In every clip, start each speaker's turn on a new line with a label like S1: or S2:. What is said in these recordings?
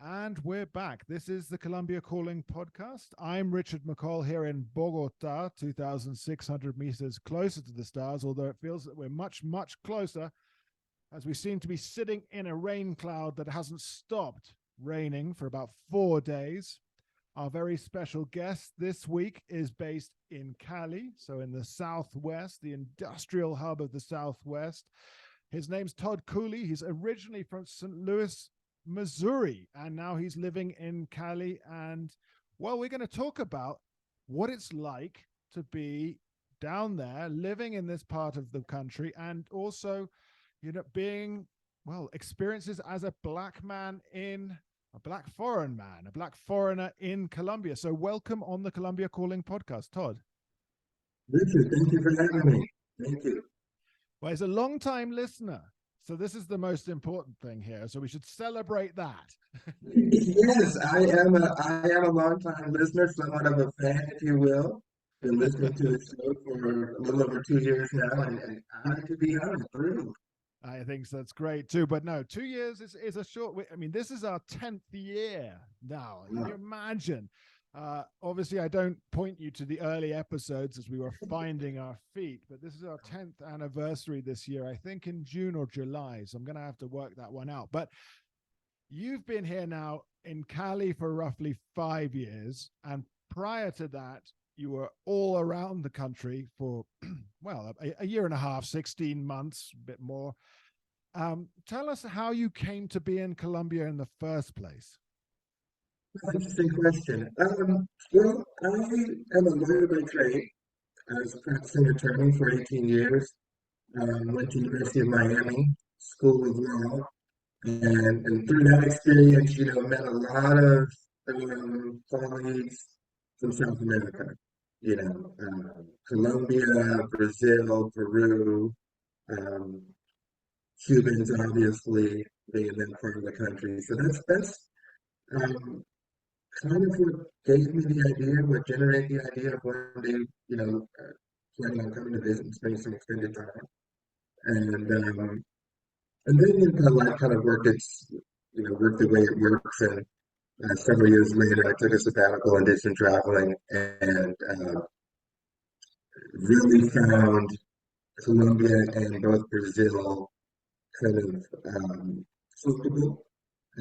S1: And we're back. This is the Colombia Calling podcast. I'm Richard McCall here in Bogota, 2,600 meters closer to the stars, although it feels that we're much, much closer as we seem to be sitting in a rain cloud that hasn't stopped raining for about 4 days. Our very special guest this week is based in Cali, so in the Southwest, the industrial hub of the Southwest. His name's Todd Cooley. He's originally from St. Louis, Missouri, and now he's living in Cali. And well, we're going to talk about what it's like to be down there, living in this part of the country, and also, being, well, experiences as a black man in a black foreigner in Colombia. So welcome on the Colombia Calling podcast, Todd.
S2: Richard, thank you for having me. Thank you.
S1: Well, he's a long-time listener. So this is the most important thing here. So we should celebrate that.
S2: Yes, I am a long-time listener, somewhat of a fan, if you will. Been listening to the show for a little over 2 years now, and honored to be on it. Thrilled.
S1: I think that's great too. But no, 2 years is a short. I mean, this is our 10th year now. Can you imagine? Obviously, I don't point you to the early episodes as we were finding our feet, but this is our 10th anniversary this year, I think in June or July. So I'm going to have to work that one out. But you've been here now in Cali for roughly 5 years. And prior to that, you were all around the country for, well, a year and a half, 16 months, a bit more. Tell us how you came to be in Colombia in the first place.
S2: Interesting question. Well, I am a lawyer by trade. I was a practicing attorney for 18 years. Went to University of Miami School of Law, and through that experience, met a lot of colleagues from South America. Colombia, Brazil, Peru, um, Cubans, obviously being that part of the country. So that's um, kind of what gave me the idea, what generated the idea of one day, planning on coming to visit and spending some extended time. And then life kind of worked the way it works. And several years later, I took a sabbatical and did some traveling, and really found Colombia and both Brazil kind of suitable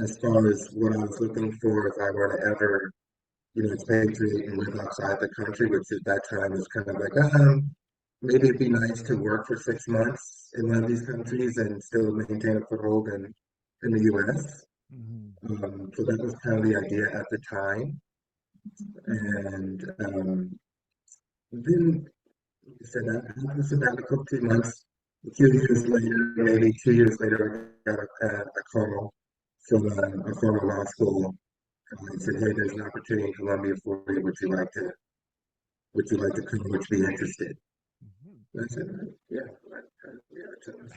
S2: as far as what I was looking for if I were to ever, expatriate and live outside the country, which at that time was kind of like, maybe it'd be nice to work for 6 months in one of these countries and still maintain a foothold in the US. So that was kind of the idea at the time. And then I said that after sabbatical 2 months, a few years later, maybe 2 years later, I got a call from a former law school. And said, "Hey, there's an opportunity in Colombia for you. Would you like to come? Would you be interested?" I said, "Yeah,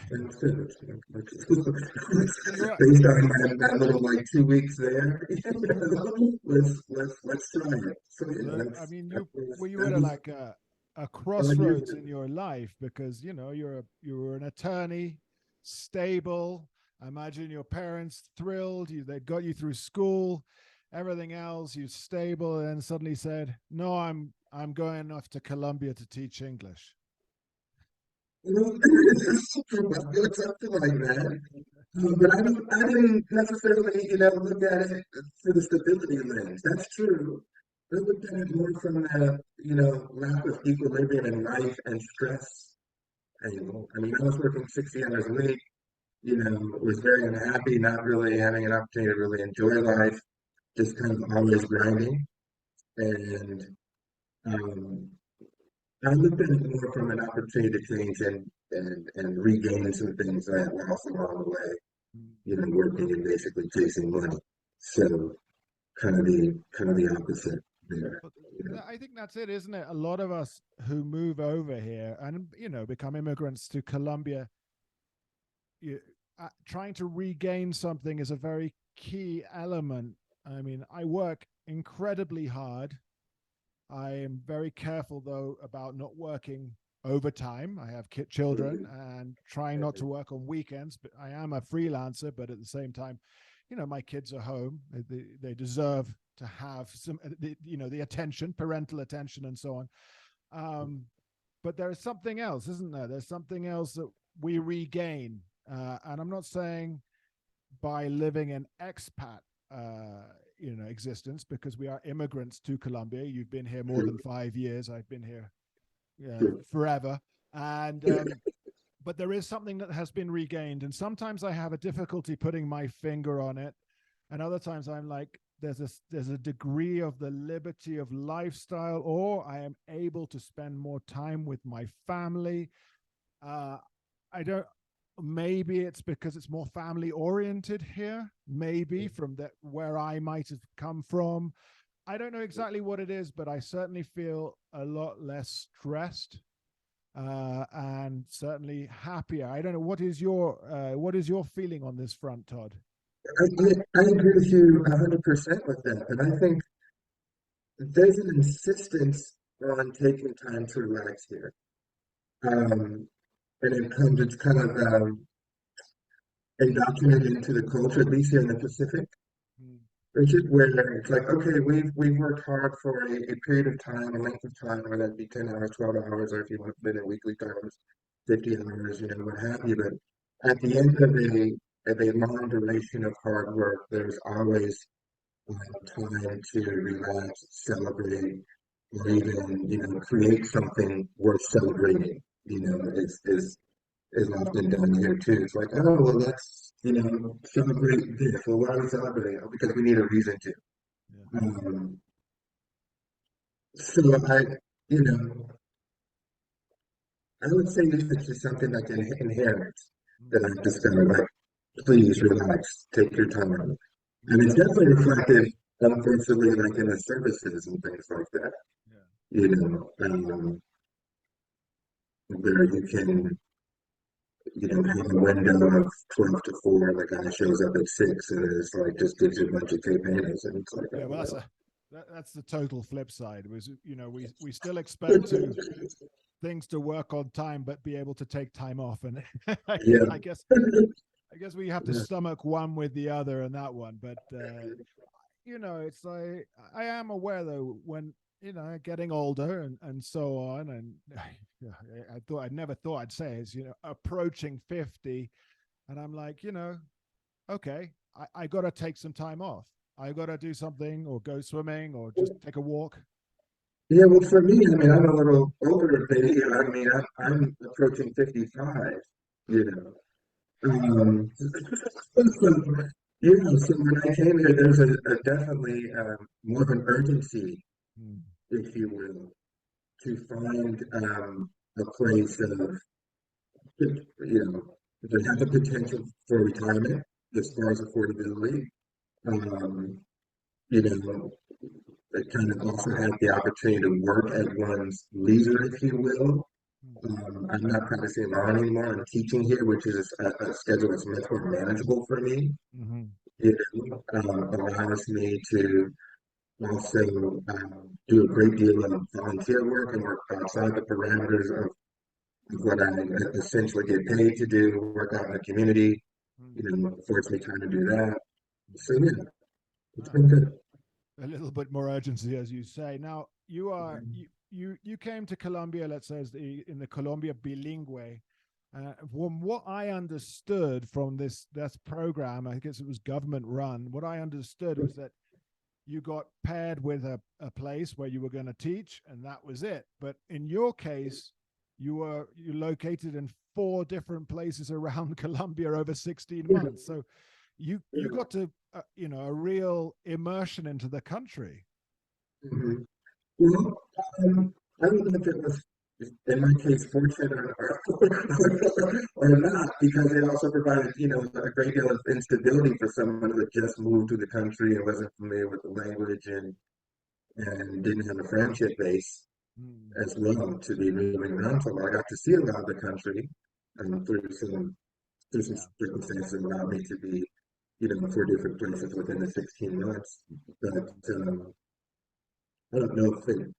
S2: sounds good." Based on that little 2 weeks there, let's try it. So yeah,
S1: I mean, you were like a crossroads in your life because you were an attorney, stable. I imagine your parents thrilled. They got you through school, everything else. You stable, and then suddenly said, "No, I'm going off to Colombia to teach English."
S2: It's something like that. But I didn't necessarily, look at it for the stability lens. That's true. I looked at it more from the, lack of equilibrium in life and stress angle. I mean, I was working 60 hours a week, was very unhappy, not really having an opportunity to really enjoy life, just kind of always grinding. And um, I looked at it more from an opportunity to change and regain some things I had lost along the way, working and basically chasing money. So kind of the opposite there.
S1: I think that's it, isn't it? A lot of us who move over here and become immigrants to Colombia, trying to regain something is a very key element. I mean, I work incredibly hard. I am very careful, though, about not working overtime. I have children and trying not to work on weekends, but I am a freelancer. But at the same time, my kids are home. They deserve to have some, the attention, parental attention, and so on. But there is something else, isn't there? There's something else that we regain, and I'm not saying by living in expat, existence, because we are immigrants to Colombia. You've been here more than 5 years. I've been here forever, and but there is something that has been regained, and sometimes I have a difficulty putting my finger on it, and other times I'm like, there's a degree of the liberty of lifestyle, or I am able to spend more time with my family. I don't. Maybe it's because it's more family oriented here. Maybe from that where I might have come from. I don't know exactly what it is, but I certainly feel a lot less stressed, and certainly happier. I don't know, what is your feeling on this front, Todd?
S2: I agree with you 100% with that. And I think there's an insistence on taking time to relax here. And it's kind of indoctrinated into the culture, at least here in the Pacific.
S1: Mm,
S2: Richard, where it's like, okay, we've worked hard for a period of time, a length of time, whether that be 10 hours, 12 hours, or if you want to put it in weekly terms, 50 hours, what have you. But at the end of a long duration of hard work, there's always time to relax, celebrate, or even, create something worth celebrating, is often done here too. It's like, oh, well, let's, celebrate this. Well, why are we celebrating? Oh, because we need a reason to.
S1: yeah.
S2: Um, so you know, I would say this is just something like inherent
S1: Mm,
S2: that I've discovered. Like, please relax, take your time. And
S1: mm,
S2: it's definitely reflected, unfortunately, like in the services and things like that.
S1: yeah.
S2: Where you can, have a window of 12 to 4, and the guy shows up at 6 and it's like just gives you a bunch of tape handles, and it's like,
S1: Yeah,
S2: oh,
S1: well,
S2: well.
S1: that's the total flip side. Was we still expect to things to work on time, but be able to take time off, and
S2: Yeah.
S1: I guess I guess we have to stomach one with the other and that one. But it's like I am aware though when getting older and so on, and I never thought I'd say is approaching 50, and I'm like okay, I got to take some time off. I got to do something, or go swimming, or just take a walk.
S2: Yeah, well, for me, I mean, I'm a little older than you. I mean, I'm approaching 55, you know. So when I came here, there's a definitely more of an urgency,
S1: Mm,
S2: if you will, to find a place of, that has the potential for retirement as far as affordability. Um, you know, that kind of also had the opportunity to work at one's leisure, if you will.
S1: mm,
S2: I'm not practicing law anymore. I'm teaching here, which is a schedule that's much more manageable for me.
S1: mm-hmm,
S2: Allows me to also do a great deal of volunteer work and work outside the parameters of what I essentially get paid to do, work out in the community.
S1: mm,
S2: Affords me time to do that. So
S1: mm.
S2: yeah, it's
S1: Ah,
S2: been good.
S1: a little bit more urgency, as you say. Now, you came to Colombia, let's say, in the Colombia bilingue. From what I understood from this program, I guess it was government run. What I understood was that you got paired with a place where you were going to teach, and that was it. But in your case, you located in 4 different places around Colombia over 16 months. So you got to a real immersion into the country.
S2: Mhm. Well, I don't know if it was, in my case, fortunate or not, because it also provided, a great deal of instability for someone who had just moved to the country and wasn't familiar with the language and didn't have a friendship base
S1: Mm,
S2: as well to be moving around. So I got to see a lot of the country through some
S1: yeah.
S2: circumstances that allowed me to be, 4 different places within the 16 months. But
S1: Mm.
S2: I don't know if it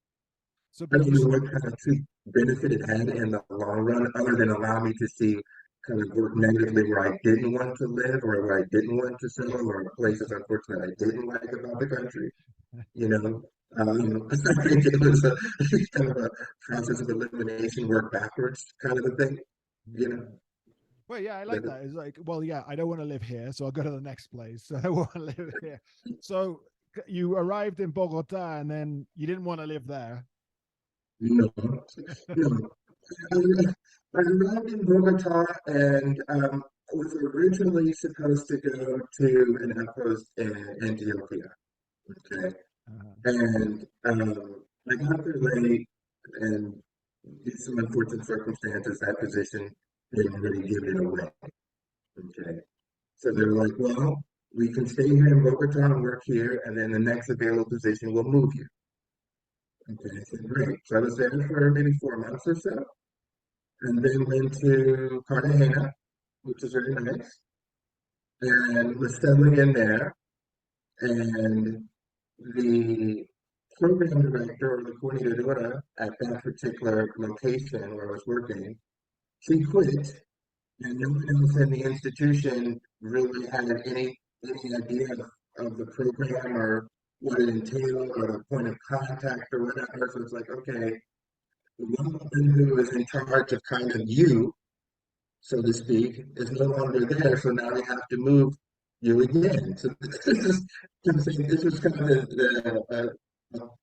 S1: So,
S2: I
S1: but
S2: don't know what kind of true benefit it had in the long run, other than allow me to see kind of worked negatively where I didn't want to live or where I didn't want to settle or places, unfortunately, I didn't like about the country, you know. I think it was a kind of a process of elimination, work backwards kind of a thing, you know.
S1: Yeah. Well, yeah, I like
S2: But
S1: that. It's like, well, yeah, I don't want to live here, so I'll go to the next place. So I don't want to live here. So you arrived in Bogota, and then you didn't want to live there.
S2: no, no. I, I arrived in Bogota and was originally supposed to go to an outpost in Antioquia. Okay.
S1: Uh-huh.
S2: And I got there late, and due to some unfortunate circumstances, that position didn't really give it away. Okay. So they were like, well, we can stay here in Bogota and work here, and then the next available position will move you. Okay. I said, great. So I was there for maybe 4 months or so, and then went to Cartagena, which is very nice, and was settling in there. And the program director or the coordinator at that particular location where I was working, she quit, and no one else in the institution really had any idea of the program or what it entailed or the point of contact or whatever. So it's like, okay, the one woman who is in charge of kind of you, so to speak, is no longer there. So now we have to move you again. So this was kind of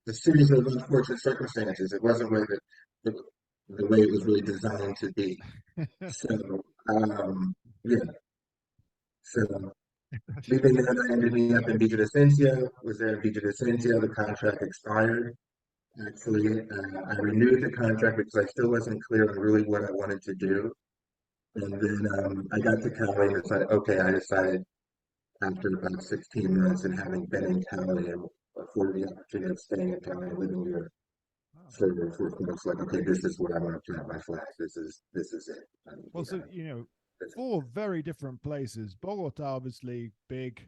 S2: the series of unfortunate circumstances. It wasn't really the, the way it was really designed to be. So, yeah. So leaving there, I ended me up in Villavicencio, was there in Villavicencio. The contract expired. Actually, I renewed the contract because I still wasn't clear on really what I wanted to do. And then I got to Cali and decided, okay, I decided after about 16 months and having been in Cali and afforded the opportunity of staying in Cali and living here
S1: Wow.
S2: for months, like, okay, this is what I want to plant my flag. This is it.
S1: Well, so four very different places. Bogota, obviously, big,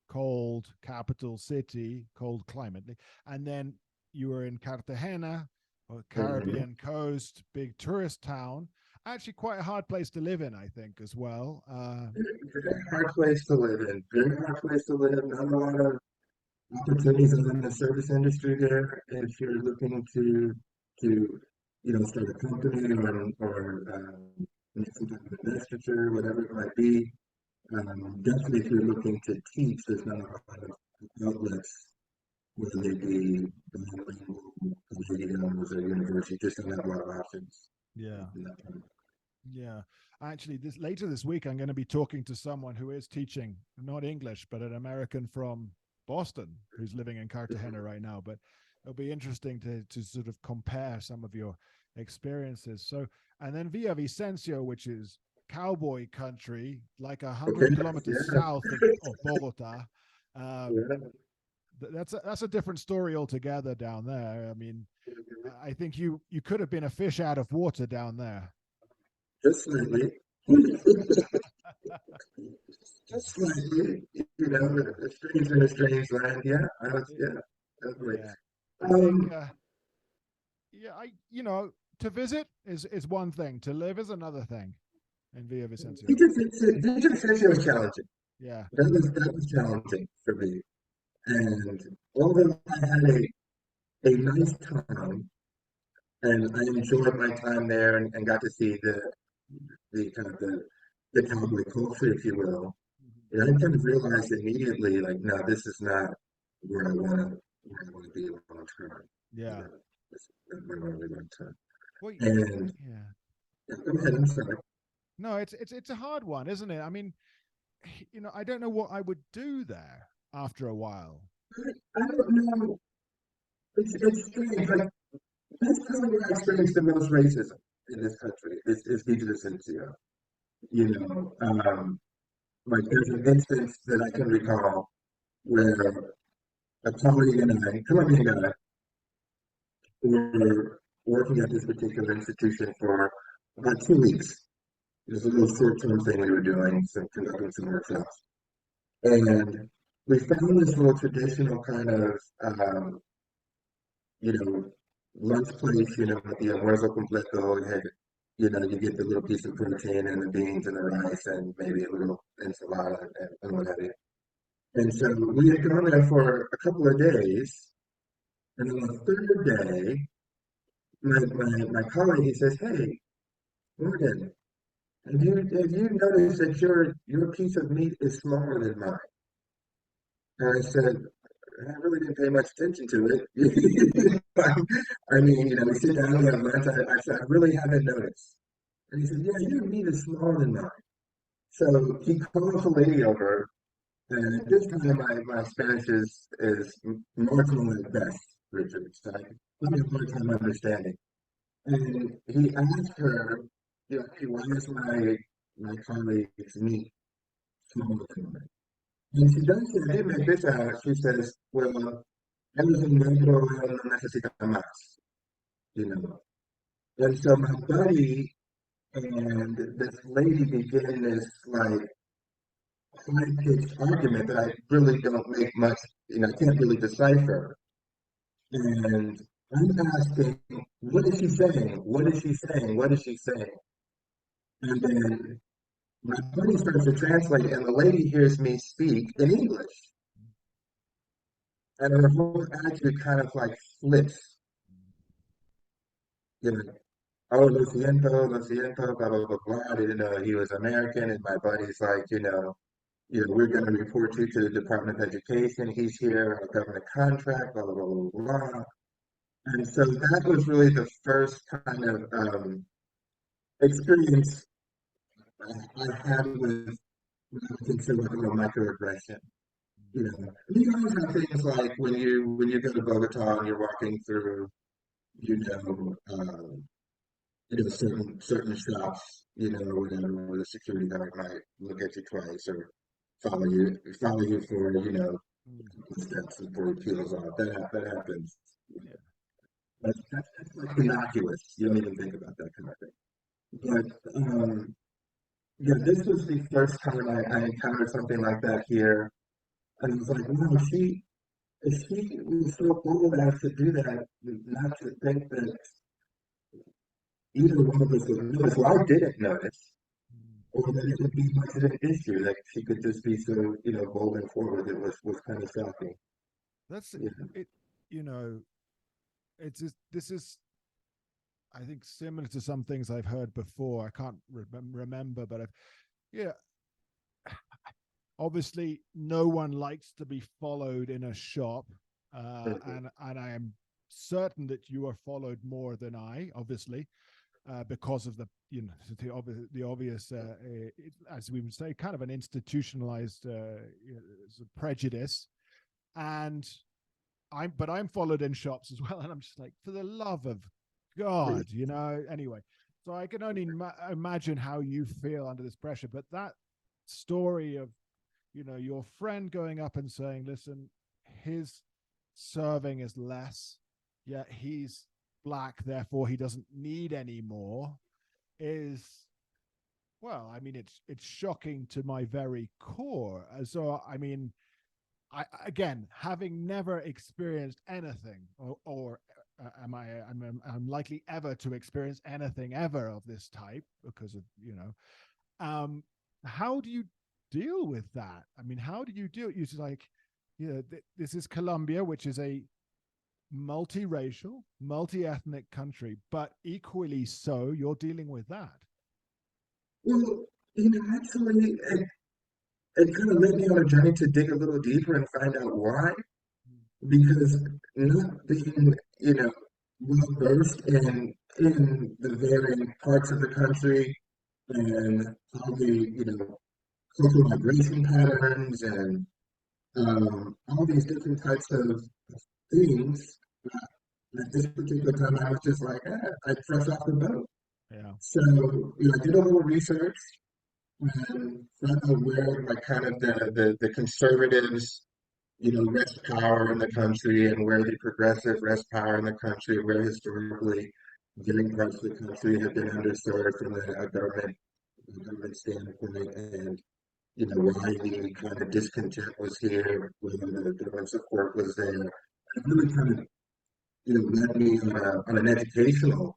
S1: cold capital city, cold climate, and then you were in Cartagena, or
S2: Mhm.
S1: Caribbean coast, big tourist town. Actually, quite a hard place to live in, I think, as well.
S2: Very hard place to live in. Very hard place to live. Not a lot of opportunities in the service industry there. If you're looking to start a company or make some type of investiture, whatever it might be. Definitely, if you're looking to teach, there's not a lot of outlets, whether they be bilingual, collegiums, or university. Just don't have a lot of options.
S1: Yeah.
S2: In that kind of-
S1: Yeah. Actually, this later this week, I'm going to be talking to someone who is teaching not English, but an American from Boston who's living in Cartagena right now. But it'll be interesting to sort of compare some of your experiences. So, and then Villa Vicencio, which is cowboy country, like 100 kilometers
S2: Okay.
S1: south of Bogota. Um,
S2: Yeah.
S1: that's a different story altogether down there. I mean, I think you could have been a fish out of water down there.
S2: Just slightly. Just slightly. A stranger in a strange land. Yeah. Yeah. Definitely.
S1: Yeah, I think
S2: Um,
S1: yeah, to visit is one thing, to live is another thing in Villa Vicencio.
S2: Vision was challenging.
S1: Yeah.
S2: That was challenging for me. And although I had a nice time and I enjoyed my time there and got to see the kind of the cowboy culture, if you will, and I kind of realized immediately, like, no, this is not where I want to be long term. You
S1: Yeah.
S2: know, this is not where I want to be long term.
S1: Well,
S2: And
S1: yeah.
S2: yeah, go ahead, I'm sorry.
S1: No, it's a hard one, isn't it? I mean, I don't know what I would do there after a while.
S2: I don't know. It's strange. Like, that's probably where I experienced the most racism in this country is due to this NCO. You know, like there's an instance that I can recall where a colleague and I, Colombian guy, were working at this particular institution for about 2 weeks. It was a little short-term thing we were doing, conducting some workshops. And we found this little traditional kind of, you know, lunch place, at the almuerzo completo. you get the little piece of protein and the beans and the rice and maybe a little enchilada and what have you. And so we had gone there for a couple of days, and on the third day, my colleague, he says, "Hey, Morgan, have you noticed that your piece of meat is smaller than mine?" And I said, "I really didn't pay much attention to it." I mean, we sit down, we have lunch. I said, "I really haven't noticed." And he said, "Yeah, your meat is smaller than mine." So he calls the lady over, and at this time, my Spanish is marginal at best, Richard. So I have a hard time understanding. And he asked her, why is my colleague's meat smaller than mine? And she does say, I did make this out. She says, well, él es un negro, él no necesita más, you know. And so my buddy and this lady begin this like high-pitched argument that I really don't make much, I can't really decipher. And I'm asking, what is she saying? What is she saying? What is she saying? And then my buddy starts to translate, and the lady hears me speak in English. And her whole attitude kind of like flips. You know, oh, lo siento, blah, blah, blah, blah. I didn't know he was American. And my buddy's like, we're going to report you to the Department of Education. He's here on a government contract, blah, blah, blah, blah, blah. And so that was really the first kind of experience I had with what I consider like a microaggression. You always have things like when you go to Bogota and you're walking through, you know, um, certain shops, whatever, where the security guard might look at you twice or follow you for,
S1: Mm.
S2: steps before he peels off. That happens.
S1: Yeah.
S2: That's like innocuous. You don't even think about that kind of thing. But yeah, this was the first time I encountered something like that here. And I was like, wow, if she was so bold as to do that, not to think that either one of us would notice. Well, I didn't notice,
S1: Mm.
S2: or that it would be much of an issue. That she could just be so, bold and forward. It was kind of shocking.
S1: That's
S2: Yeah.
S1: it. You know, it's just, this is, I think, similar to some things I've heard before. I can't remember, but yeah, obviously, no one likes to be followed in a shop, and I am certain that you are followed more than I, obviously, because of the obvious, as we would say, kind of an institutionalized prejudice. And I'm followed in shops as well, and I'm just like, for the love of God, Anyway, so I can only imagine how you feel under this pressure. But that story of, your friend going up and saying, listen, his serving is less, yet he's black, therefore he doesn't need any more, is, well, I mean, it's shocking to my very core. So I mean, I, again, having never experienced anything, or I'm likely ever to experience anything ever of this type because of, um how do you deal with that? I mean, how do you deal? You just like, this is Colombia, which is a multiracial, multi-ethnic country, but equally so, you're dealing with that.
S2: Well, actually, it kind of led me on a journey to dig a little deeper and find out why. Because not being, well versed in the varying parts of the country and all the, cultural migration patterns and all these different types of things. At this particular time, I was just like, I fresh off the boat.
S1: Yeah.
S2: So, I did a little research and found out where, like, kind of the conservatives, rest power in the country and where the progressive rest power in the country, where historically different parts of the country have been underserved from government standpoint, and why the kind of discontent was here, whether the government support was there. It really kind of led me on an educational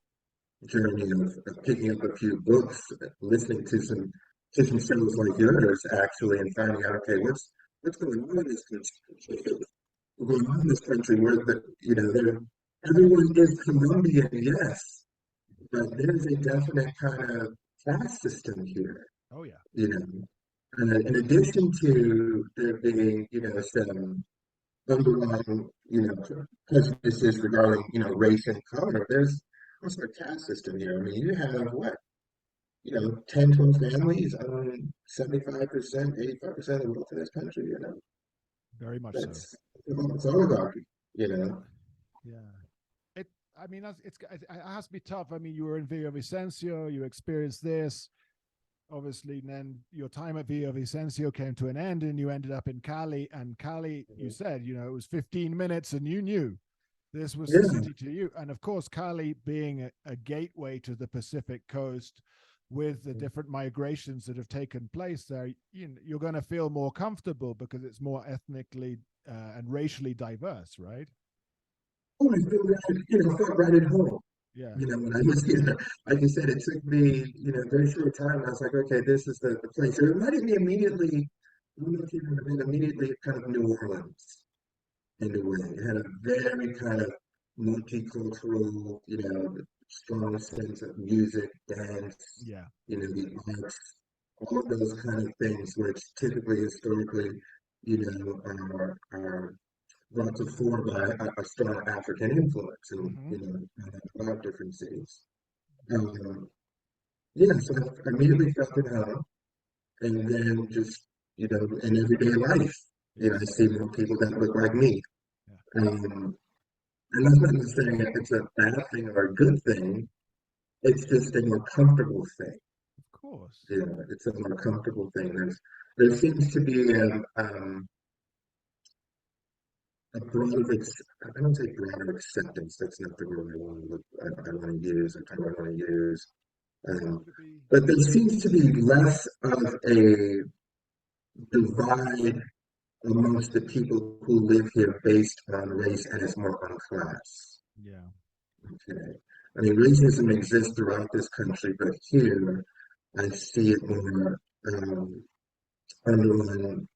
S2: journey of picking up a few books, listening to some shows like yours, actually, and finding out, okay, what's going on in this country? What's going on in this country where the, you know, there, everyone is Colombian, yes, but there's a definite kind of caste system here,
S1: Oh yeah.
S2: you know. And in addition to there being, you know, some underlying, you know, prejudices regarding, you know, race and color, there's also a caste system here. I mean, you have what, you know, 10, 12 families own 75%, 85% of the wealth in this country, you know.
S1: Very much so.
S2: That's it's oligarchy, you know.
S1: Yeah. It. I mean, it has to be tough. I mean, you were in Villavicencio, you experienced this. Obviously, and then your time at Villavicencio came to an end, and you ended up in Cali. And Cali, you said, you know, it was 15 minutes, and you knew this was the
S2: Yeah.
S1: city to you. And of course, Cali being a gateway to the Pacific coast, with the different migrations that have taken place there, you're going to feel more comfortable because it's more ethnically and racially diverse, right?
S2: Oh, I feel right, you know, I felt right at home.
S1: Yeah.
S2: You know, when I was, you know, like you said, it took me, you know, a very short time. And I was like, okay, this is the place. It reminded me immediately, I don't know if you remember, immediately kind of New Orleans in a way. It had a very kind of multicultural, you know, strong sense of music, dance,
S1: Yeah.
S2: you know, the arts, all of those kind of things, which typically, historically, you know, are brought to fore by a strong African influence in,
S1: Mm-hmm.
S2: you know, a lot of different cities. Um, yeah, so I immediately felt at home, and then just, you know, in everyday life, you know, I
S1: Yes.
S2: see more people that look like me.
S1: Yeah.
S2: Um, and that's not necessarily saying it's a bad thing or a good thing. It's just a more comfortable thing.
S1: Of course.
S2: Yeah, it's a more comfortable thing. There seems to be a broader, I don't say broader acceptance. That's not the word I want to use. I want to use. Um,
S1: Would it be?
S2: but there seems to be less of a divide amongst the people who live here based on race and it's more on class.
S1: Yeah.
S2: Okay. I mean, racism exists throughout this country, but here I see it more underlying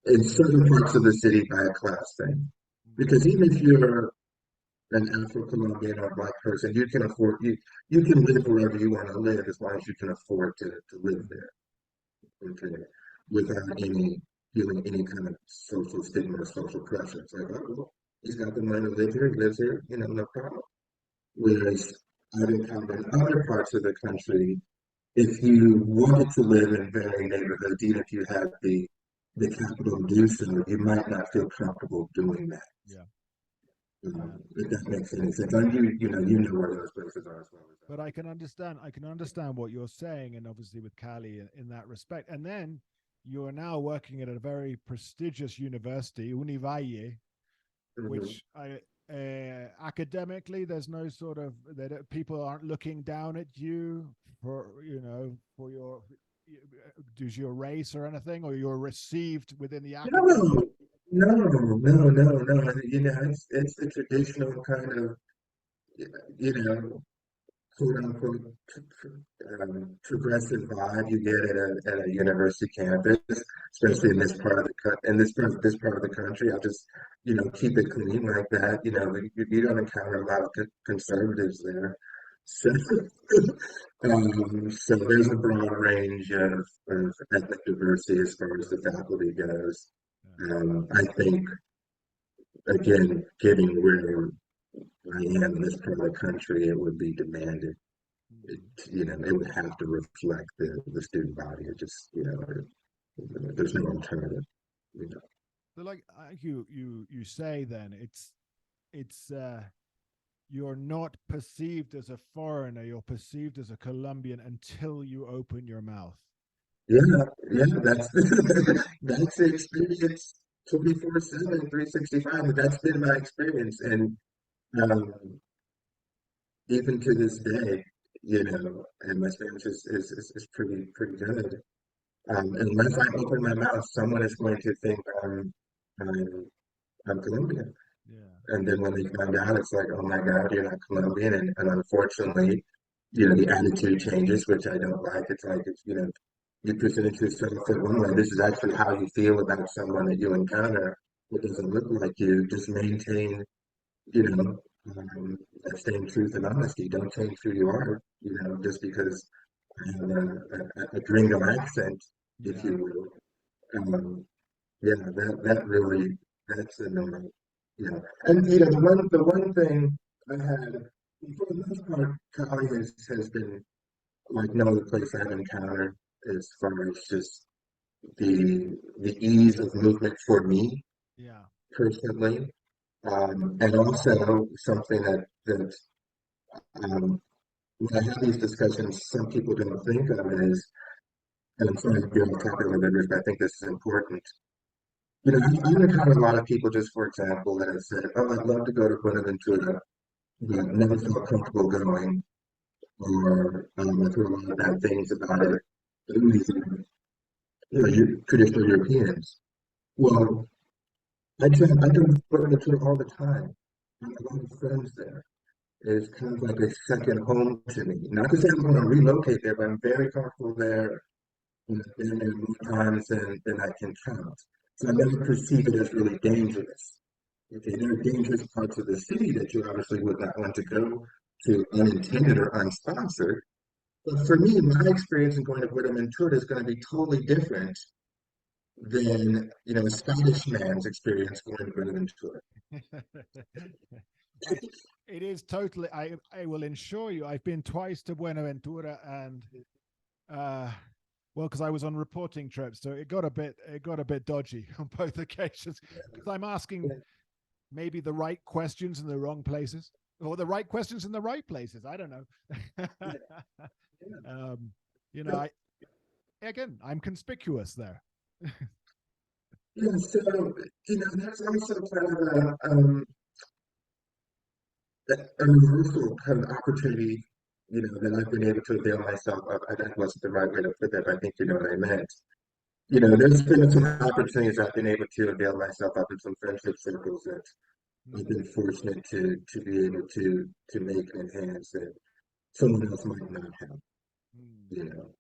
S2: in certain parts of the city by a class thing.
S1: Mm-hmm.
S2: Because even if you're an Afro-Colombian or Black person, you can live wherever you want to live as long as you can afford to live
S1: Mm-hmm.
S2: there, okay, without any feeling any kind of social stigma or social pressure. It's like, oh, well, he's got the money to live here, he lives here, you know, no problem. Whereas I've encountered in other parts of the country, if you wanted to live in very neighborhoods, even if you had the capital to do so, you might not feel comfortable doing that.
S1: Yeah. Yeah.
S2: If that makes any sense. You know where those places are as well as
S1: But I can understand what you're saying, and obviously with Cali in that respect. And then you are now working at a very prestigious university, Univalle,
S2: I. Mhm.
S1: which academically there's no sort of that people aren't looking down at you for for your does your race or anything, or you're received within the
S2: No,
S1: academic.
S2: no. You know, it's the traditional kind of, you know, quote unquote progressive vibe you get at a university campus, especially in this part of this part of the country. I'll just, you know, keep it clean like that. You know, you don't encounter a lot of conservatives there. So, so there's a broad range of ethnic diversity as far as the faculty goes.
S1: Yeah.
S2: I think, again, given where I am in this part of the country, it would be demanded. It,
S1: Mm-hmm.
S2: you know, it would have to reflect the student body. It just, you know, there's no alternative. You know.
S1: So like you say, then it's you're not perceived as a foreigner, you're perceived as a Colombian until you open your mouth.
S2: Yeah, yeah, that's that's the experience 24/7, 365. That's been my experience. And um, even to this day, you know, and my Spanish is pretty good. Unless I open my mouth, someone is going to think I'm, I'm Colombian.
S1: Yeah.
S2: And then when they find out, it's like, oh my God, you're not Colombian. And unfortunately, the attitude changes, which I don't like. It's like, you presented yourself in one way. This is actually how you feel about someone that you encounter that doesn't look like you. Just maintain, you know, that same truth and honesty. Don't change who you are, just because I have a gringo accent, if
S1: Yeah.
S2: you will. Um, yeah, that really, that's annoying. And the one thing I had, for the most part, Cali has been like no other place I've encountered as far as just the ease of movement for me
S1: Yeah.
S2: personally, and also something that when I have these discussions, some people don't think of is, and I'm sorry to be on topic of it, but I think this is important. I've encountered a lot of people, just for example, that have said, "Oh, I'd love to go to Buenaventura, but never felt comfortable going," or I've heard a lot of bad things about it. You traditional Europeans. Well, I do Buenaventura all the time. I have a lot of friends there. It's kind of like a second home to me. Not to say I'm going to relocate there, but I'm very comfortable there. I've been there more times than I can count. So I never perceive it as really dangerous. Okay, there are dangerous parts of the city that you obviously would not want to go to unintended or unsponsored. But for me, my experience in going to Buenaventura is going to be totally different than, a Scottish man's experience going to Buenaventura.
S1: I it is totally. I will ensure you. I've been twice to Buenaventura, and uh, well, because I was on reporting trips, so it got a bit dodgy on both occasions because I'm asking maybe the right questions in the wrong places, or the right questions in the right places. I don't know. um, I again, I'm conspicuous there.
S2: Yeah, so there's also kind of a reversal kind of opportunity, that I've been able to avail myself of. That wasn't the right way to put that, but I think you know what I meant. There's been some opportunities I've been able to avail myself of in some friendship circles that I've
S1: Mm,
S2: been fortunate to be able to make and enhance that someone else might not have,
S1: mm,
S2: you know,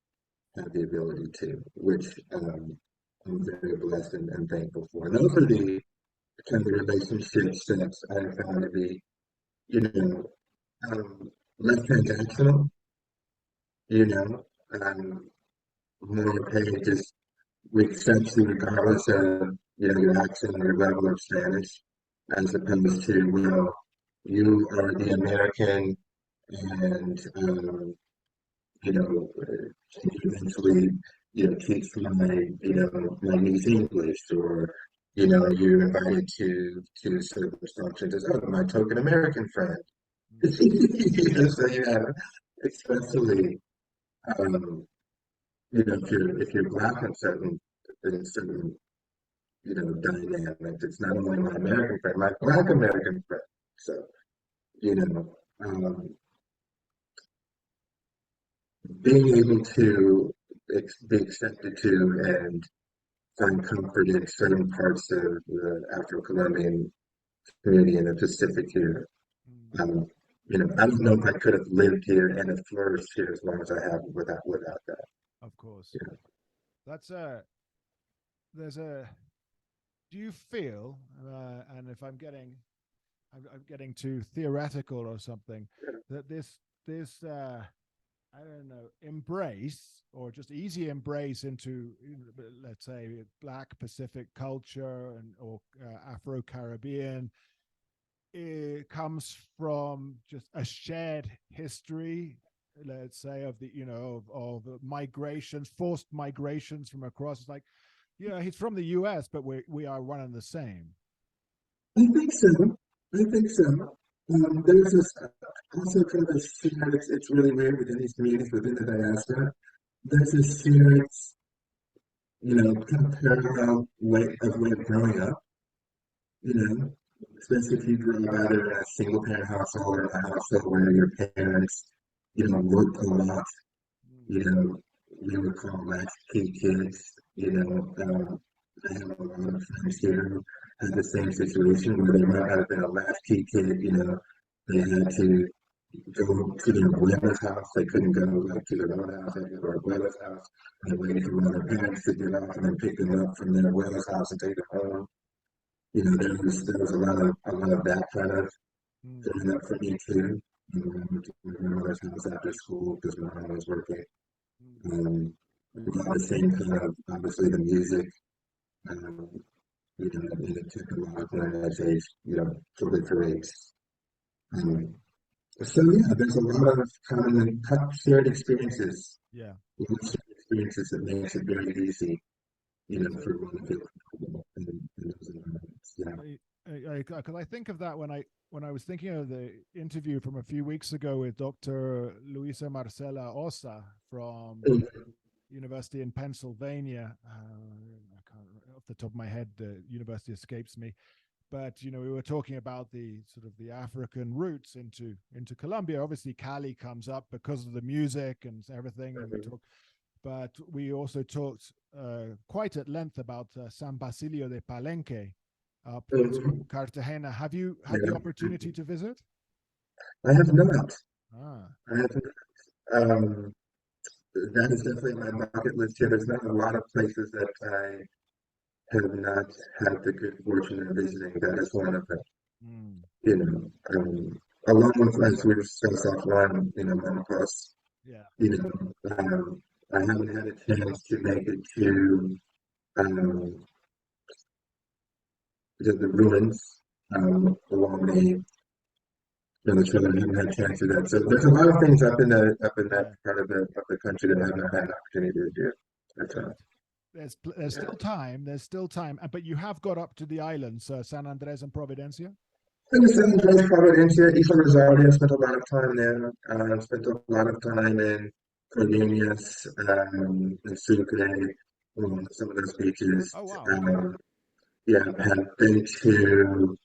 S2: have the ability to, which I'm very blessed and thankful for. And those are the kind of relationships that I have found to be, you know, um, less transactional, you know, um, more okay, just we accept you regardless of, your accent or your level of Spanish, as opposed to, well, you are the American and, can you eventually, teach my niece English, or, you're invited to certain functions as, oh, my token American friend.
S1: mm.
S2: So you have, especially, um, if you're black in certain dynamics, it's not only my American friend, my black American friend. So, you know, um, being able to be accepted to and find comfort in certain parts of the Afro-Colombian community in the Pacific here.
S1: Mm.
S2: Um, I don't know if I could have lived here and have flourished here as long as I have without that.
S1: Of course,
S2: You
S1: that's a. There's a. Do you feel? And if I'm getting too theoretical or something, that this I don't know, embrace or just easy embrace into, let's say, Black Pacific culture and or Afro Caribbean, it comes from just a shared history, let's say, of the of migrations, forced migrations from across. It's like, he's from the U.S., but we are one and the same.
S2: I think so. I think so. There's this also kind of a shared, it's really weird within these communities within the diaspora. There's this shared, kind of parallel way of growing up, you know, especially if you grew up either in a single parent household or a household where your parents, worked a lot, you
S1: Mm,
S2: know, we would call latchkey kids, I have a lot of friends here who had the same situation where they might not have been a latchkey kid, they had to go to their abuela's house. They couldn't go like to their own house. They had to go to their abuela's house. And they waited for one of their parents to get off and then pick them up from their abuela's house and take them home. There was a lot of that kind of
S1: Mm,
S2: growing up for me too. Went to my mother's house after school because my mom was working.
S1: mm,
S2: We got the same kind of obviously the music. Um, and it took a lot of when I was age, to live for race. Um, so yeah, there's a lot of common shared experiences,
S1: yeah.
S2: shared experiences that makes it very easy,
S1: So
S2: for one to feel comfortable in those environments. Yeah.
S1: because I think of that when I was thinking of the interview from a few weeks ago with Dr. Luisa Marcela Osa from University in Pennsylvania. I can't off the top of my head, the university escapes me. But we were talking about the sort of the African roots into Colombia. Obviously, Cali comes up because of the music and everything, and we
S2: Mhm.
S1: talk. But we also talked quite at length about San Basilio de Palenque up into
S2: Mhm.
S1: Cartagena. Have you had the
S2: Yeah.
S1: opportunity to visit?
S2: I have not.
S1: Ah,
S2: I have not. That is definitely on my bucket list here. There's not a lot of places that I have not had the good fortune of visiting. That is one of them.
S1: mm,
S2: You know, along with, as we discussed offline, Monocross,
S1: yeah.
S2: you know, I haven't had a chance to make it to um, the ruins along the trail. I haven't had a chance to do that. So there's a lot of things up in that
S1: Yeah,
S2: part of the country that I haven't had an opportunity to do. But,
S1: but there's
S2: yeah.
S1: still time. There's still time. But you have got up to the islands, San Andres and Providencia.
S2: In the San Andres Providencia, Isla Rosario, I spent a lot of time there. Spent a lot of time in Cardenas, in Sucre, on some of those beaches.
S1: Oh wow, okay.
S2: Yeah, have been to,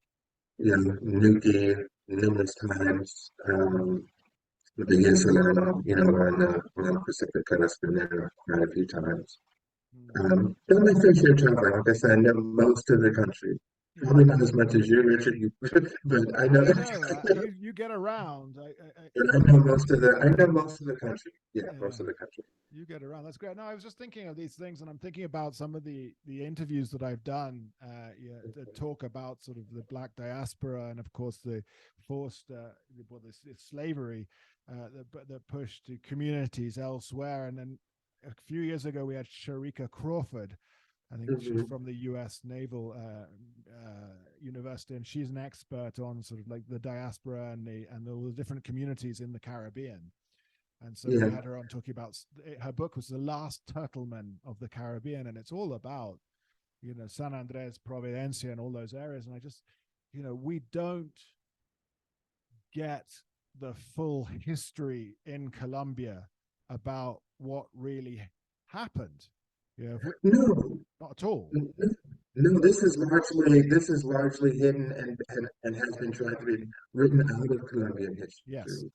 S2: Nuki numerous times. The years on the Pacific coast, been there quite a few times.
S1: Mm.
S2: Done my fair share of traveling. Like I said, I know most of the country.
S1: Yeah.
S2: Probably not as much as you, Richard, but I know.
S1: I know. You get around.
S2: But I know most of the country. Yeah,
S1: Yeah.
S2: most of the country.
S1: You get around. That's great. No, I was just thinking of these things, and I'm thinking about some of the interviews that I've done. Yeah, that talk about sort of the black diaspora, and of course the forced, well, the slavery that pushed to communities elsewhere. And then a few years ago, we had Sharika Crawford. I think she's
S2: Hmm.
S1: from the U.S. Naval University, and she's an expert on sort of like the diaspora and all the different communities in the Caribbean. And so we
S2: Yeah.
S1: had her on talking about her book was The Last Turtleman of the Caribbean, and it's all about San Andres, Providencia, and all those areas. And I just we don't get the full history in Colombia about what really happened. We,
S2: No,
S1: not at all.
S2: n- n- no. This is largely hidden and has been tried to be written out of Colombian
S1: Yes.
S2: history.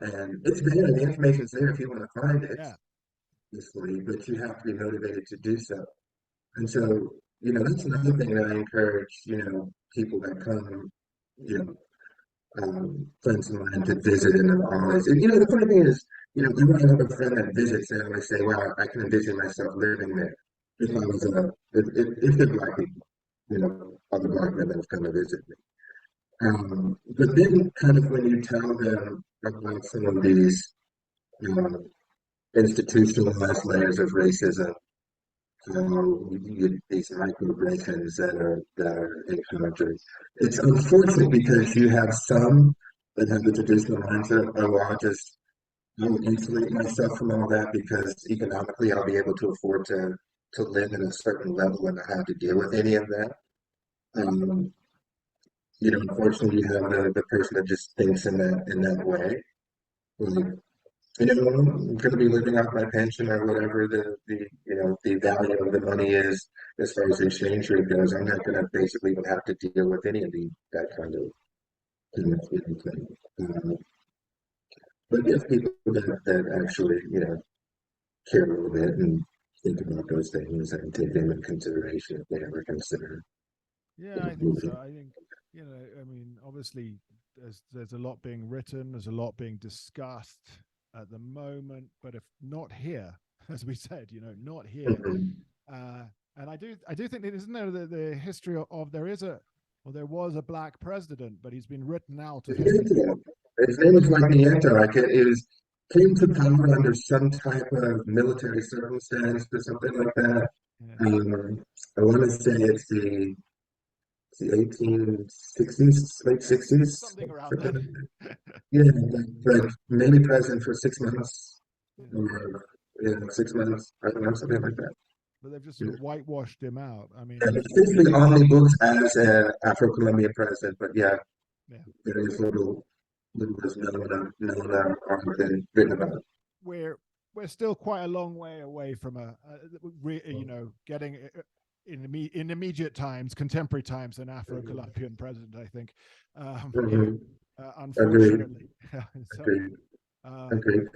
S2: And it's there. The information's there if you want to find it,
S1: Yeah.
S2: obviously, but you have to be motivated to do so. And so, that's another thing that I encourage, people that come, you know, friends of mine to visit and always. And the funny thing is, when I have a friend that visits, they always say, "Well, I can envision myself living there if I was if they're black people, other black men that have come to visit me." But then, kind of when you tell them about some of these um, institutionalized layers of racism, you get these microaggressions that are encountered. It's unfortunate because you have some that have the traditional mindset of, oh, I'll insulate myself from all that because economically I'll be able to afford to live at a certain level and not have to deal with any of that. Um, unfortunately, you have the person that just thinks in that way. Like, I'm going to be living off my pension or whatever the value of the money is as far as the exchange rate goes. I'm not going to basically even have to deal with any of that kind of thing. Um, but there's people that actually, care a little bit and think about those things and take them into consideration if they ever consider
S1: Yeah, I think so.
S2: moving.
S1: I think I mean, obviously. there's a lot being written, there's a lot being discussed at the moment, but if not here, as we said, not here.
S2: Mhm.
S1: And I do think that, isn't there the history of there was a black president, but he's been written out of history.
S2: His name was like Nieto. It was came to power under some type of military circumstance or something like that.
S1: Yeah,
S2: I want to say it's the 1860s, late 60s,
S1: something around
S2: something
S1: then.
S2: like that. Yeah, like maybe president for 6 months
S1: Yeah.
S2: or 6 months, I don't know, something like that.
S1: But they've just sort of whitewashed him out. I mean,
S2: And it's officially on the books as an Afro-Colombian president, but yeah,
S1: yeah,
S2: there is little is known or been written about.
S1: we're we're still quite a long way away from getting in immediate times, contemporary times, an Afro-Colombian president. I think,
S2: Mhm. Agreed.
S1: unfortunately. So,
S2: Agreed.
S1: uh,
S2: Agreed.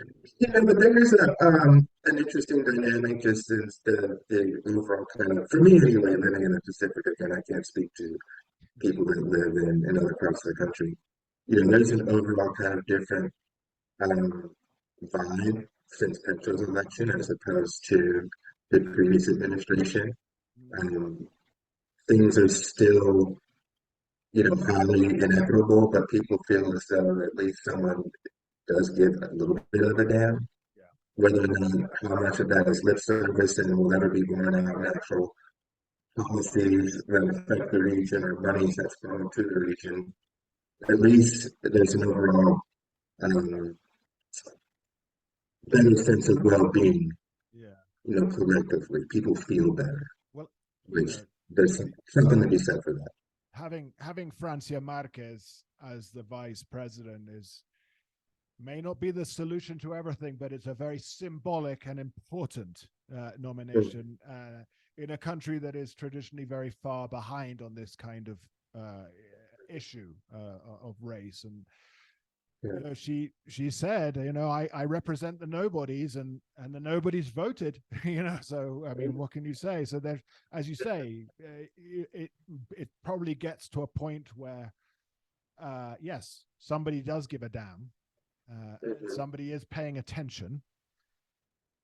S2: But there is an interesting dynamic just as the overall kind of, for me anyway, living in the Pacific, again, I can't speak to people that live in other parts of the country. There's an overall kind of different um, vibe since Petro's election as opposed to the previous administration. Um, Things are still, highly inequitable, but people feel as though at least someone does give a little bit of a damn.
S1: yeah,
S2: Whether or not how much of that is lip service and will ever be borne out in actual policies that affect the region or monies that's going to the region, at least there's an overall um, better sense of well-being,
S1: yeah.
S2: collectively. People feel better,
S1: Well,
S2: which there's something to be said for that.
S1: having Francia Marquez as the vice president is may not be the solution to everything, but it's a very symbolic and important nomination in a country that is traditionally very far behind on this kind of issue of race. And
S2: Yeah.
S1: she said, I represent the nobodies, and the nobodies voted. So I mean, what can you say? So there, as you say, it probably gets to a point where yes, somebody does give a damn, somebody is paying attention.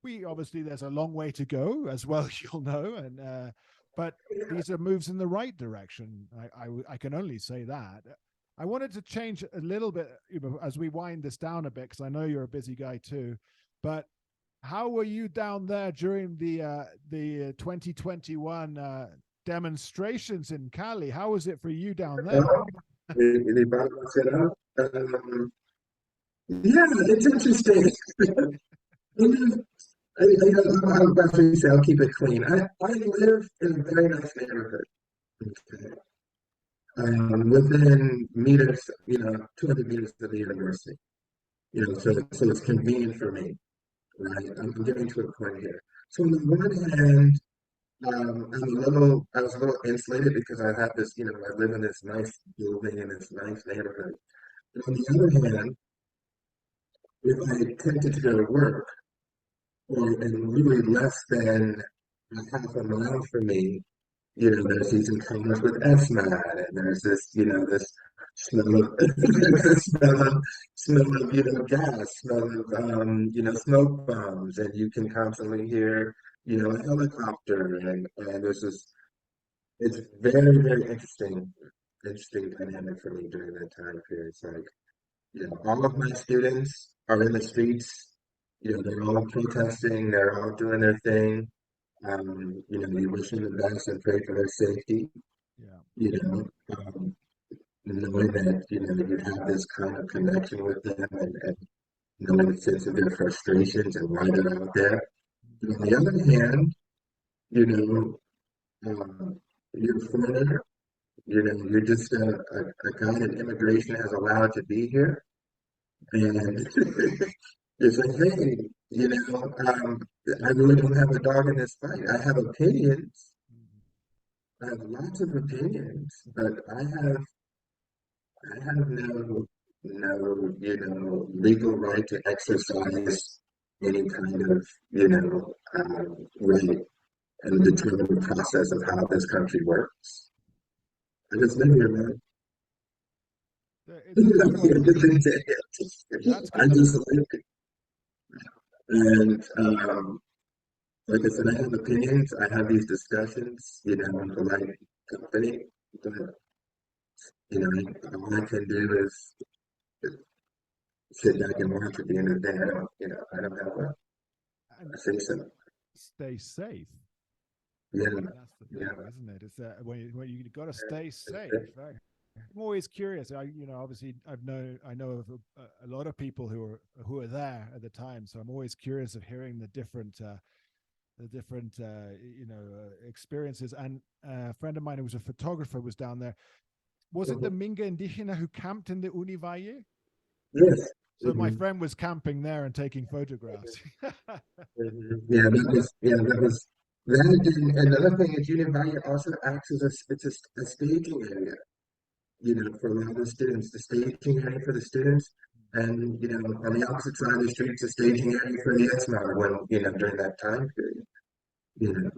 S1: We obviously, there's a long way to go as well, you'll know, and but these are moves in the right direction. I can only say that. I wanted to change a little bit as we wind this down a bit, because I know you're a busy guy too. But how were you down there during the 2021 demonstrations in Cali? How was it for you down there?
S2: Anybody wants it up? Yeah, it's interesting. I'm about to say I'll keep it clean. I live in a very nice neighborhood. Okay. Within meters, 200 meters of the university. So it's convenient for me, right? I'm getting to a point here. So on the one hand, I was a little insulated because I have this, I live in this nice building in this nice neighborhood. But on the other hand, if I attempted to go to work, and really less than a half a mile from me, there's these encounters with SMAT, and there's this, this smell of, gas, smell of, smoke bombs, and you can constantly hear, a helicopter, and there's this, it's very, very interesting dynamic for me during that time period. It's like, all of my students are in the streets, they're all protesting, they're all doing their thing. You wish them the best and pray for their safety,
S1: Yeah.
S2: you know, um, knowing that, you have this kind of connection with them and knowing the sense of their frustrations and why they're out there. But on the other hand, you know, you're a foreigner, you're just a guy that immigration has allowed to be here. And it's like, hey, I really don't have a dog in this fight. I have opinions. I have lots of opinions, but I have no, legal right to exercise any kind of, right and determine the process of how this country works. I just live here, man.
S1: It's a good way to put it. That's
S2: I
S1: good.
S2: just like it. And like I said, I have opinions. I have these discussions, in the right company. But all I can do is sit back and watch. At the end of the day, I don't have
S1: And
S2: a say so.
S1: stay safe.
S2: Yeah,
S1: That's the
S2: yeah.
S1: thing, isn't it? It's when you got to stay
S2: That's
S1: safe.
S2: it.
S1: I'm always curious. Obviously, I know of a lot of people who are there at the time, so I'm always curious of hearing the different experiences. And a friend of mine who was a photographer was down there. Was it the
S2: Mhm.
S1: Minga Indígena who camped in the Univalle?
S2: Yes.
S1: So my
S2: Mhm.
S1: friend was camping there and taking photographs.
S2: Yeah, that. And another thing is Univalle also acts as a staging area, for a lot of the students, the staging area for the students. And, on the opposite side of the street, it's a staging area for the ESMA when, during that time period, you know.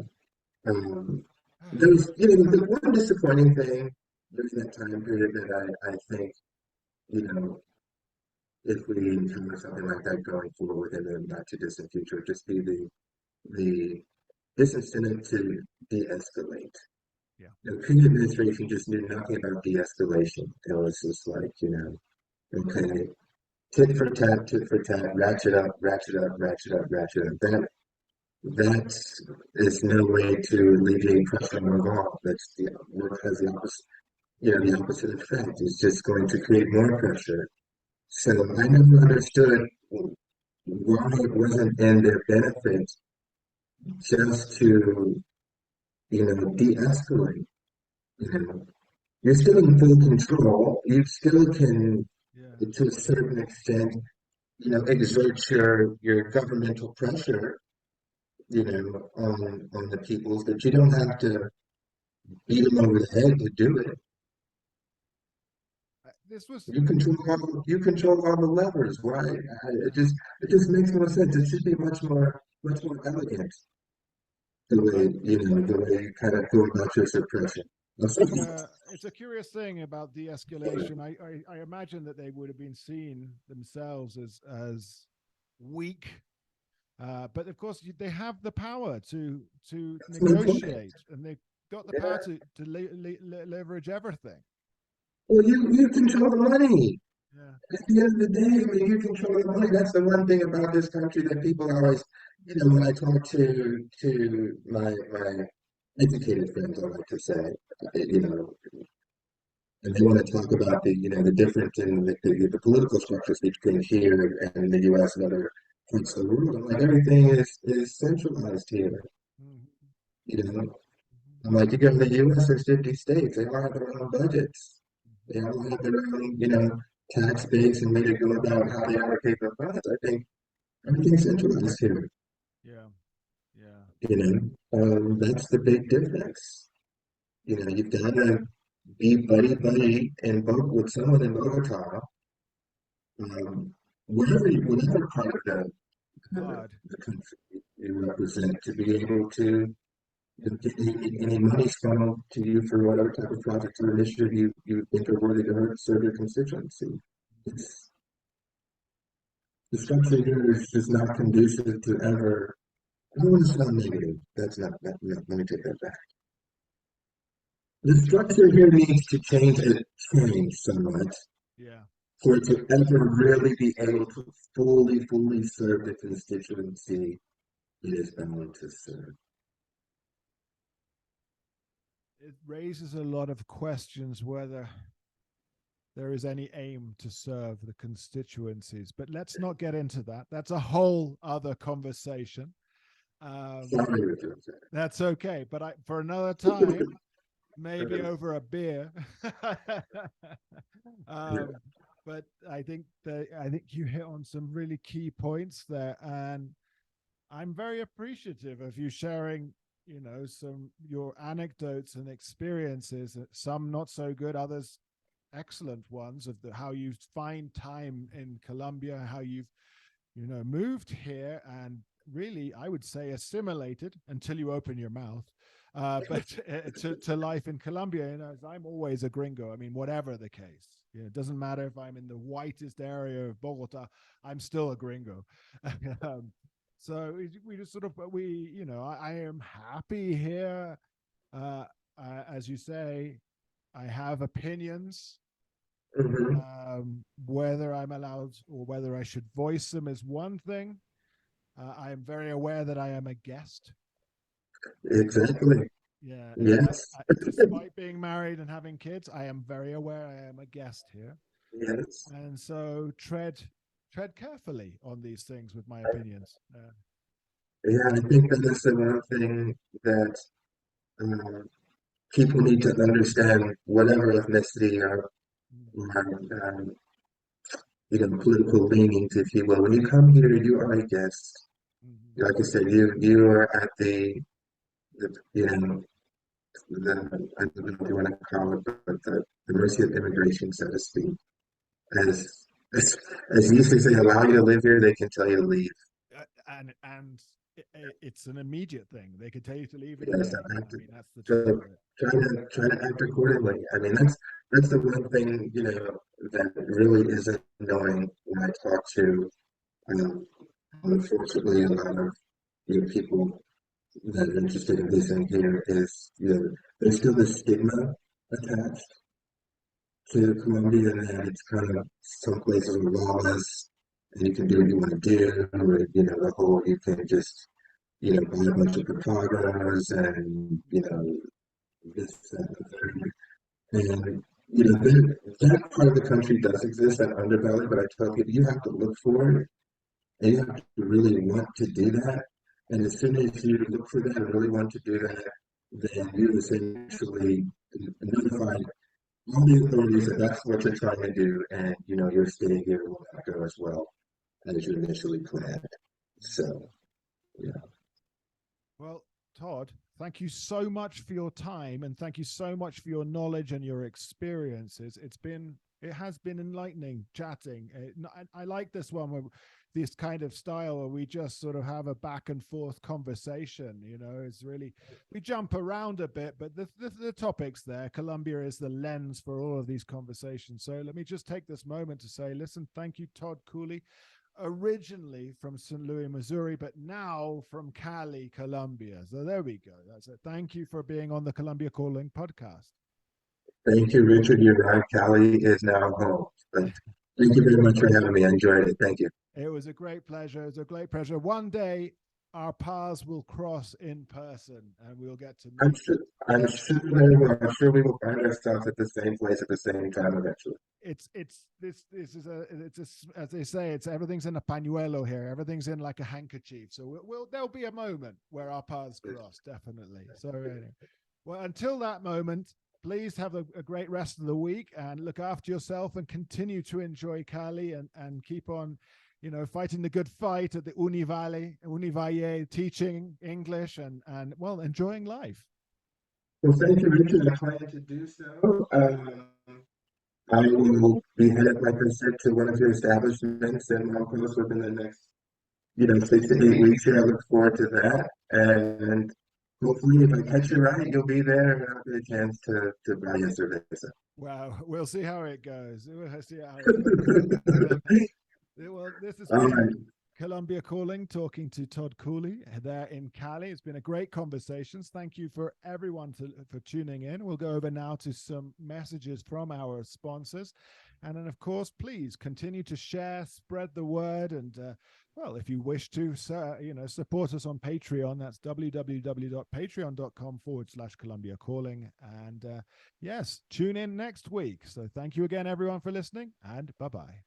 S2: There was, the one disappointing thing during that time period that I think, you know, if we encounter something like that going forward in the not too distant future, just be the disincentive to de-escalate.
S1: Yeah.
S2: The Clinton administration just knew nothing about de-escalation. It was just like, okay, tit for tat, ratchet up, ratchet up, ratchet up, ratchet up. That is no way to alleviate pressure on all. That's what has the opposite effect. It's just going to create more pressure. So I never understood why it wasn't in their benefit just to, de-escalate. You know, you're still in full control. You still can,
S1: Yeah.
S2: to a certain extent, exert your governmental pressure, on the peoples, but you don't have to beat them over the head to do it.
S1: This was
S2: You control all the levers. Why? It just makes no sense. It should be much more elegant
S1: I
S2: the way you kind of go about your suppression.
S1: yeah, it's a curious thing about de-escalation. I imagine that they would have been seen themselves as weak, but of course they have the power to
S2: That's my point.
S1: negotiate, and they've got the power
S2: Yeah.
S1: to leverage everything.
S2: Well, you control the money.
S1: Yeah.
S2: At the end of the day, I mean, you control the money. That's the one thing about this country that people always, when I talk to my educated friends, I like to say, you know, and they want to talk about the difference in the political structures between here and the U.S. and other parts of the world. I'm like, everything is centralized here.
S1: Mhm.
S2: You know,
S1: Mhm.
S2: I'm like, you go to the U.S., there's 50 states. They all have their own budgets. They all have their own, tax base and way to go about how they allocate their funds. I think everything's centralized here.
S1: Yeah. Yeah.
S2: That's the big difference. You've got to be buddy buddy and vote with someone in Bogota, um, whatever part of
S1: Hard.
S2: the country you represent, to be able to get any money funneled to you for whatever type of project or initiative you think are worthy to serve your constituency. It's the structure here is just not conducive to ever. I don't want to sound negative. That's not. No, let me take that back. The structure here needs to change somewhat
S1: Yeah.
S2: for it to ever really be able to fully serve the constituency it is bound to serve.
S1: It raises a lot of questions whether there is any aim to serve the constituencies. But let's not get into that. That's a whole other conversation. Um,
S2: Sorry, Richard.
S1: that's okay. But for another time, maybe over a beer.
S2: Yeah.
S1: um, but I think you hit on some really key points there, and I'm very appreciative of you sharing, some your anecdotes and experiences. Some not so good, others excellent ones of how you find time in Colombia, how you've moved here and really, I would say, assimilated until you open your mouth. But to life in Colombia, as I'm always a gringo. I mean, whatever the case, Yeah, it doesn't matter if I'm in the whitest area of Bogota, I'm still a gringo. um, so we just sort of I am happy here. Uh, as you say, I have opinions.
S2: Hmm.
S1: Whether I'm allowed or whether I should voice them is one thing. I am very aware that I am a guest.
S2: Exactly.
S1: Yeah,
S2: Yes.
S1: despite being married and having kids, I am very aware I am a guest here,
S2: Yes.
S1: and so tread carefully on these things with my opinions.
S2: Yeah, I think that is the one thing that uh, people need to understand, whatever ethnicity or political leanings, if you will. When you come here, you are a guest.
S1: Mhm.
S2: Like I said, you are at the you know I don't know if you want to call it, but the mercy of immigration, so to speak. As as as you used to say, allow you to live here, they can tell you to leave.
S1: And it's an immediate thing. They could tell you to leave any
S2: Yes,
S1: day.
S2: I have
S1: I
S2: to.
S1: mean, that's the truth
S2: So
S1: of it.
S2: try to act accordingly. I mean, that's the one thing that really is annoying when I talk to, um, unfortunately, a lot of people that are interested in visiting here is there's still this stigma attached to Colombia, and that it's kind of some places are lawless and you can do what you want to do, or the whole you can just buy a bunch of papagas and this, that, and the third. And that part of the country does exist, that underbelly, but I tell people you have to look for it and you have to really want to do that. And as soon as you look for that and really want to do that, then you essentially notify all the authorities that that's what you're trying to do, and your stay here will not go as well as you initially planned. So, yeah,
S1: Well, Todd, thank you so much for your time and thank you so much for your knowledge and your experiences. It has been enlightening chatting. I like this one where this kind of style where we just sort of have a back and forth conversation. It's really we jump around a bit, but the topics there. Colombia is the lens for all of these conversations. So let me just take this moment to say, listen, thank you, Todd Cooley, originally from St. Louis, Missouri, but now from Cali, Colombia. So there we go. That's it. Thank you for being on the Columbia Calling podcast.
S2: thank you, Richard. You're right. Cali is now home. But thank you very much for having me. I enjoyed it. Thank you.
S1: It was a great pleasure. It was a great pleasure. One day our paths will cross in person and we'll get to
S2: I'm
S1: meet.
S2: sure. I'm sure very well. I'm sure we will find ourselves at the same place at the same time eventually.
S1: It's this is as they say, it's everything's in a pañuelo here. Everything's in like a handkerchief. So there'll be a moment where our paths cross, definitely. So anyway, well, until that moment, please have a great rest of the week and look after yourself and continue to enjoy Cali and keep on, fighting the good fight at the Univalle, teaching English and well, enjoying life.
S2: Well, thank you, Richard. I plan to do so. I will be headed, like I said, to one of your establishments in Marcos within the next 6 to 8 weeks here. I look forward to that. And hopefully, if I catch you right, you'll be there and I'll get a chance to buy you a cerveza.
S1: Wow, we'll see how it goes. We'll see how it goes. Well, this has
S2: All
S1: been
S2: right.
S1: Columbia Calling, talking to Todd Cooley there in Cali. It's been a great conversation. Thank you for everyone for tuning in. We'll go over now to some messages from our sponsors. And then, of course, please continue to share, spread the word. And, well, if you wish to, support us on Patreon, that's www.patreon.com/Columbia Calling. And yes, tune in next week. So thank you again, everyone, for listening, and bye-bye.